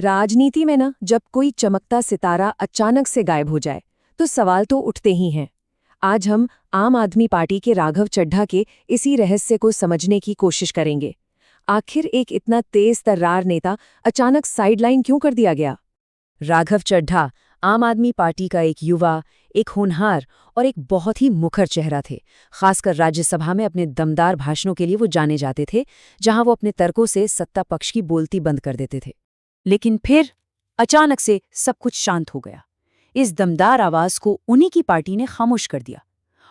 राजनीति में ना जब कोई चमकता सितारा अचानक से गायब हो जाए तो सवाल तो उठते ही हैं। आज हम आम आदमी पार्टी के राघव चड्ढा के इसी रहस्य को समझने की कोशिश करेंगे। आखिर एक इतना तेज तर्रार नेता अचानक साइडलाइन क्यों कर दिया गया? राघव चड्ढा आम आदमी पार्टी का एक युवा, एक होनहार और एक बहुत ही मुखर चेहरा थे। खासकर राज्यसभा में अपने दमदार भाषणों के लिए वो जाने जाते थे, जहां वो अपने तर्कों से सत्ता पक्ष की बोलती बंद कर देते थे। लेकिन फिर अचानक से सब कुछ शांत हो गया। इस दमदार आवाज को उन्हीं की पार्टी ने खामोश कर दिया,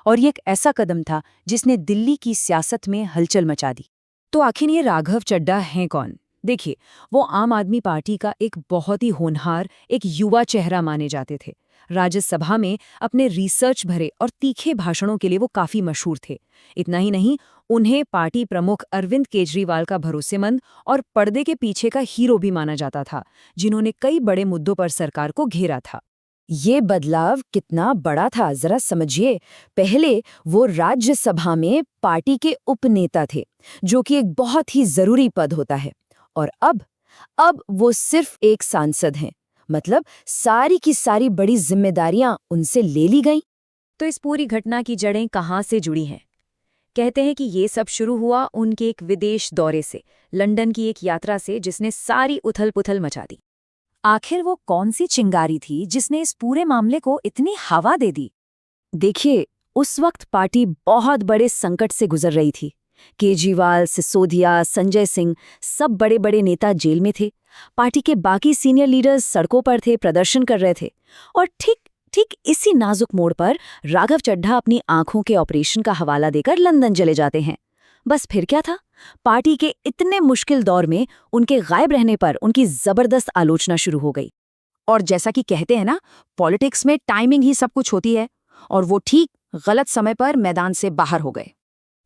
और ये एक ऐसा कदम था जिसने दिल्ली की सियासत में हलचल मचा दी। तो आखिर ये राघव चड्ढा हैं कौन? देखिए, वो आम आदमी पार्टी का एक बहुत ही होनहार, एक युवा चेहरा माने जाते थे। राज्यसभा में अपने रिसर्च भरे और तीखे भाषणों के लिए वो काफी मशहूर थे। इतना ही नहीं, उन्हें पार्टी प्रमुख अरविंद केजरीवाल का भरोसेमंद और पर्दे के पीछे का हीरो भी माना जाता था, जिन्होंने कई बड़े मुद्दों पर सरकार को घेरा था। ये बदलाव कितना बड़ा था जरा समझिए। पहले वो राज्यसभा में पार्टी के उपनेता थे, जो कि एक बहुत ही जरूरी पद होता है, और अब वो सिर्फ एक सांसद हैं। मतलब सारी की सारी बड़ी जिम्मेदारियां उनसे ले ली गईं। तो इस पूरी घटना की जड़ें कहाँ से जुड़ी हैं? कहते हैं कि ये सब शुरू हुआ उनके एक विदेश दौरे से, लंदन की एक यात्रा से, जिसने सारी उथल-पुथल मचा दी। आखिर वो कौन सी चिंगारी थी जिसने इस पूरे मामले को इतनी हवा दे दी? देखिए, उस वक्त पार्टी बहुत बड़े संकट से गुजर रही थी। केजरीवाल, सिसोदिया, संजय सिंह, सब बड़े बड़े नेता जेल में थे। पार्टी के बाकी सीनियर लीडर्स सड़कों पर थे, प्रदर्शन कर रहे थे। और ठीक इसी नाजुक मोड़ पर राघव चड्ढा अपनी आंखों के ऑपरेशन का हवाला देकर लंदन चले जाते हैं। बस फिर क्या था? पार्टी के इतने मुश्किल दौर में उनके गायब रहने पर उनकी जबरदस्त आलोचना शुरू हो गई। और जैसा कि कहते हैं ना, पॉलिटिक्स में टाइमिंग ही सब कुछ होती है, और वो ठीक गलत समय पर मैदान से बाहर हो गए।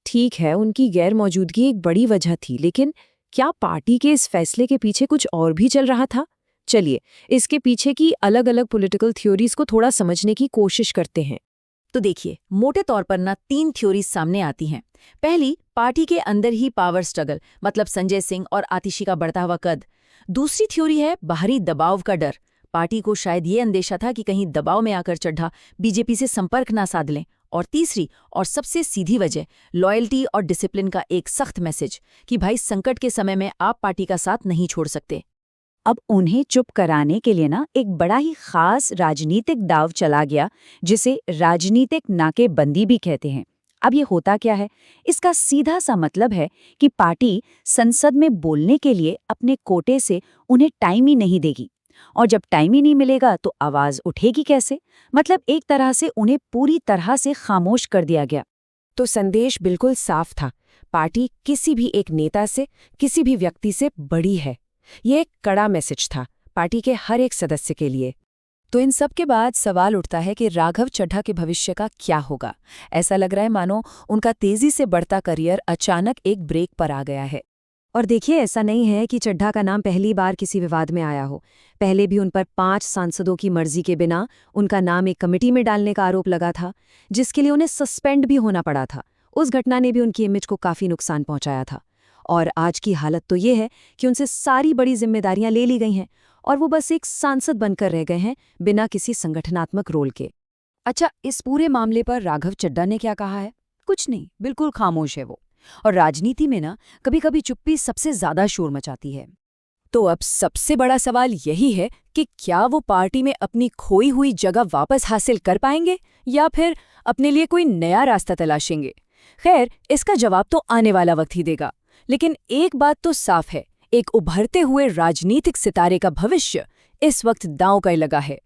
ठीक है, उनकी गैर मौजूदगी एक बड़ी वजह थी, लेकिन क्या पार्टी के इस फैसले के पीछे कुछ और भी चल रहा था? चलिए, इसके पीछे की अलग अलग पॉलिटिकल थ्योरीज को थोड़ा समझने की कोशिश करते हैं। तो देखिए, मोटे तौर पर ना 3 थ्योरीज सामने आती हैं। पहली, पार्टी के अंदर ही पावर स्ट्रगल, मतलब संजय सिंह और आतिशी का बढ़ता हुआ कद। दूसरी थ्योरी है बाहरी दबाव का डर। पार्टी को शायद ये अंदेशा था कि कहीं दबाव में आकर चड्ढा बीजेपी से संपर्क ना साध लें। और तीसरी और सबसे सीधी वजह, लॉयल्टी और डिसिप्लिन का एक सख्त मैसेज कि भाई संकट के समय में आप पार्टी का साथ नहीं छोड़ सकते। अब उन्हें चुप कराने के लिए ना एक बड़ा ही खास राजनीतिक दाव चला गया, जिसे राजनीतिक नाकेबंदी भी कहते हैं। अब ये होता क्या है? इसका सीधा सा मतलब है कि पार्टी संसद में बोलने के लिए अपने कोटे से उन्हें टाइम ही नहीं देगी, और जब टाइम ही नहीं मिलेगा तो आवाज उठेगी कैसे? मतलब एक तरह से उन्हें पूरी तरह से खामोश कर दिया गया। तो संदेश बिल्कुल साफ था, पार्टी किसी भी एक नेता से, किसी भी व्यक्ति से बड़ी है। ये एक कड़ा मैसेज था पार्टी के हर एक सदस्य के लिए। तो इन सब के बाद सवाल उठता है कि राघव चड्ढा के भविष्य का क्या होगा? ऐसा लग रहा है मानो उनका तेजी से बढ़ता करियर अचानक एक ब्रेक पर आ गया है। और देखिए, ऐसा नहीं है कि चड्ढा का नाम पहली बार किसी विवाद में आया हो। पहले भी उन पर 5 सांसदों की मर्जी के बिना उनका नाम एक कमेटी में डालने का आरोप लगा था, जिसके लिए उन्हें सस्पेंड भी होना पड़ा था। उस घटना ने भी उनकी इमेज को काफी नुकसान पहुंचाया था। और आज की हालत तो ये है कि उनसे सारी बड़ी जिम्मेदारियां ले ली गई हैं, और वो बस एक सांसद बनकर रह गए हैं, बिना किसी संगठनात्मक रोल के। अच्छा, इस पूरे मामले पर राघव चड्ढा ने क्या कहा है? कुछ नहीं, बिल्कुल खामोश है वो। और राजनीति में ना कभी कभी चुप्पी सबसे ज्यादा शोर मचाती है। तो अब सबसे बड़ा सवाल यही है कि क्या वो पार्टी में अपनी खोई हुई जगह वापस हासिल कर पाएंगे, या फिर अपने लिए कोई नया रास्ता तलाशेंगे? खैर, इसका जवाब तो आने वाला वक्त ही देगा। लेकिन एक बात तो साफ है, एक उभरते हुए राजनीतिक सितारे का भविष्य इस वक्त दांव पर लगा है।